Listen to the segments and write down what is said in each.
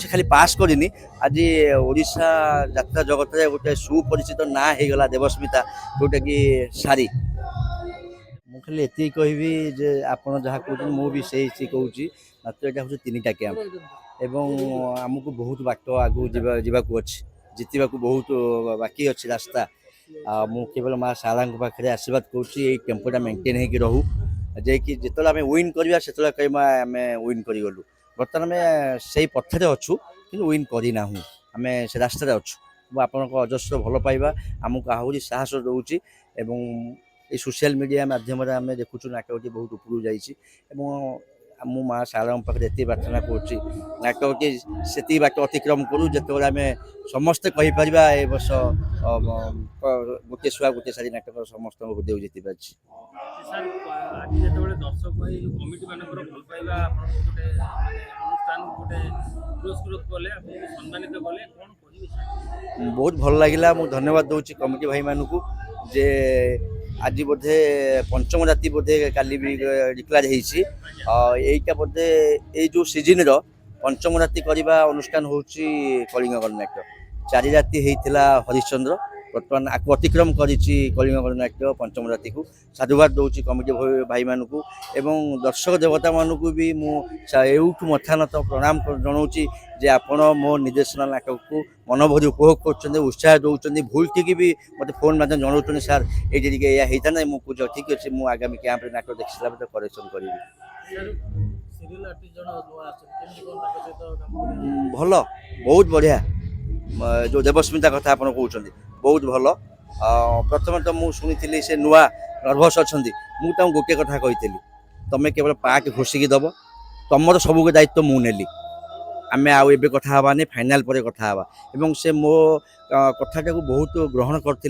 से खाली पास करनी आज ओडिशा यात्रा जगत में गोटे सुपरिचित ना होगला देवस्मिता जोटा कि सारी मुझे खाली ये कहबी जे आपड़ जहाँ कहते मुझे से कहूँ मात्र यहाँ हूँ 3टा कैंप एवं आमको बहुत बाट आगू जावाक अच्छे जितवा बहुत बाकी अच्छी रास्ता मु केवल माँ शाला पाखे आशीर्वाद करुँची टेम्पोटा मेंटेन होगी रहू जे कि जिते आम विन करवा से कहमा आम विन करगलु बर्तमान आम से पथरे अच्छु कि विन करना आम से रास्तार अच्छु आपण अजस्र भल पाइबा आमको आहरी साहस दूसरी ये सोशल मीडिया माध्यम आम देखुँ नाटकटी बहुत उपरू जाइए मु माँ शाला पाखे ये प्रार्थना करुँची नाटकटी से बाट अतिक्रम करूँ जिते आम समस्ते कहीपर ए वर्ष गोटे शुआ गोटे सारी नाटक समस्त हृदय जीति पार्टी बहुत भल लगे मुझे धन्यवाद दूसरी कमिटी भाई मानू जे आज बोधे पंचम राति बोधे काली भी डिक्लेयर होईटा बोधे ये जो सीजन पंचम राति करवा अनुष्ठान होची कलिंग गणनाट्य 4 राति होता हरिश्चंद्र बर्तमान आपको अतिक्रम करिछि कलिंग गणनाट्य पंचम राति को साधुवाद दूसरी कमिटी भाई मानू एवं दर्शक देवता मानू भी मुझे मथा नत प्रणाम जनाऊँगी जे आपण मो निर्देशन नाटक को मन भरी उपभोग कर उत्साह दौरान भूल ठीक भी मत फोन माध्यम जनाऊँ सार ये होता ना मुझे ठीक अच्छे मुझे आगामी कैंप नाटक देख सारा करेक्शन करी भल बहुत बढ़िया जो देवस्मिता कथा आप कहते बहुत भल प्रथम तो मुझे शुणी से नुआ नर्भस अच्छा मुझे गोटे कथा कही तुम्हें केवल पार्ट घोषिकी दब तुम सब दायित्व मुझे आम आउ कथा हबानी फाइनाल पर कथा हवा एवं से मो कथाटा को बहुत ग्रहण करते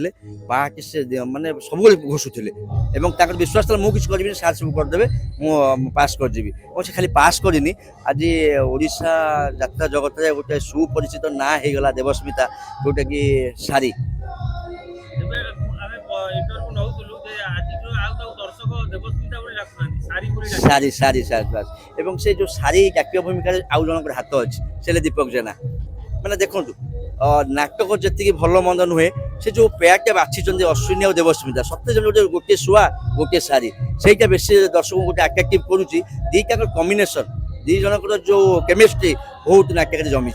पार्ट से माने सब घोषुले और विश्वास मुझे किसी करी सार सब करदे मुझे पास करदेवी और से खाली पास करनी आज ओडिशा यात्रा जगत में गोटे सुपरिचित ना होगला देवस्मिता जोटा कि सारी सारी सारी सारी एवं से जो सारी काव्य भूमिका आउ जन हाथ अच्छे से दीपक जेना मैंने देखु नाटक जी भल मंद नुहे से जो पेयरटा बाछी अश्विनी और देवस्मिता सत्य जो गोटे शुआ गोटे सारी से बेस दर्शक गोटे आट्राक्टिव करुच्ची दीटा कम्बिनेसन दी जनकर जो केमिस्ट्री बहुत नाटक जमी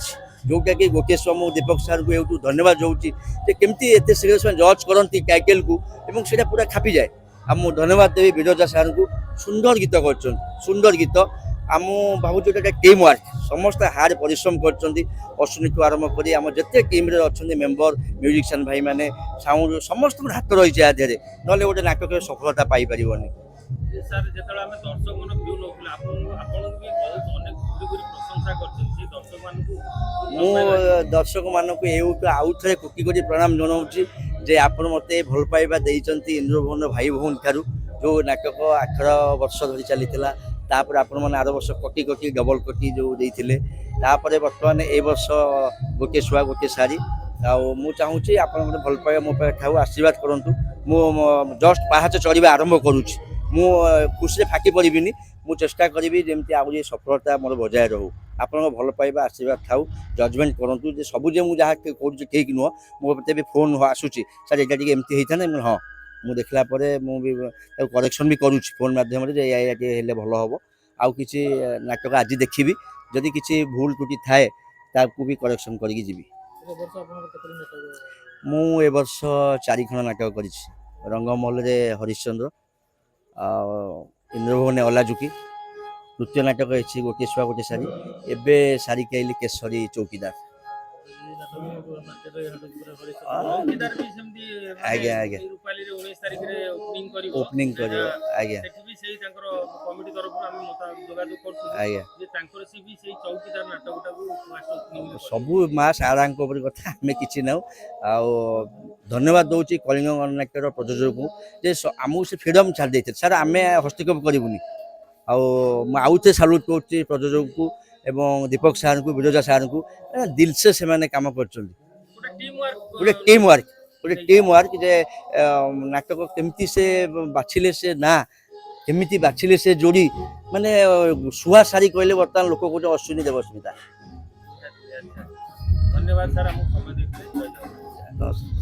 जोटा कि गोटे शुआ मु दीपक सार को ये धन्यवाद दूसरी केमती एत शीघ्र जज करती टाइटेल को पूरा खापी जाए आम धन्यवाद देवी विरजा सार को सुंदर गीत कर सुंदर गीत आम भावुँ टीम वर्क समस्त हार्ड परिश्रम कर अश्विनी ठू आरंभ कर आम जिते टीम अच्छा मेम्बर म्यूजिशियन भाई मैंने साउंड समस्त हाथ रही है आधे ना गोटे नाटक सफलता पाइपर मु दर्शक मानक आउ थे कोटि कोटि प्रणाम जनाऊँगी जे आपण मत भल पाइबा देइचंती इंद्रभुवन भाई भौन ठारू जो नाटक 18 वर्ष धरी चली तापर आपण मैंने आर वर्ष कोटि कोटि डबल कोटि जो देइथिले तापर वर्तमान ए वर्ष गोटे शुआ गोटे सारी मु चाहूँगी आपण भल पाइबा मो ठाऊ आशीर्वाद करंतु मु जस्ट पाहाच चढ़ा आरंभ करुच्ची मु खुशी फाटी पड़बी मु चेष्टा करी जमी आज सफलता मोर बजाय रहू आप भल पाइबा आशीर्वाद थाऊ जजमेंट करूँ सबुजे मुझे करूँ ठीक नुह मो भी फोन आसूँ सर यहाँ एमती होता ना हाँ मुझे देखला मुझे करेक्शन भी करुँच फोन मध्यम भल हम आउ कि नाटक आज देखी जदि किसी भूल त्रुटि थाए ताकू भी करेक्शन करी मु ए वर्ष 4 खंड नाटक कर रंगमहल हरिश्चंद्र इंद्रभुवन अलाजुकी नृत्य नाटक है गोटे शुआ गोटे सारी एबे सारी कहली केसरी चौकीदार आज्ञा आज्ञा ओपनिंग कर आज्ञा सबू माँ सारा कथा आम कि ना धन्यवाद दूसरी कलिंग गणनाट्यर प्रयोजक को आमको से फ्रीडम छाड़ी सर आम हस्तक्षेप करूनी आउ थे साल्यूट कर प्रयोजक को एवं दीपक सार को विरजा सार को दिल से कम कर टीम वर्क जे नाटक केमती से बाछिले से ना केमिति बाछिले से जोड़ी माने सुहा सारी कहले बर्तमान लोक को अश्विनी देवस्मिता ଆଚ୍ଛା ଧନ୍ୟବାଦ ସାର୍ ଆମକୁ ସମୟ ଦେଇଥିଲେ ଜୟ ଜଗନ୍ନାଥ। ନମସ୍କାର।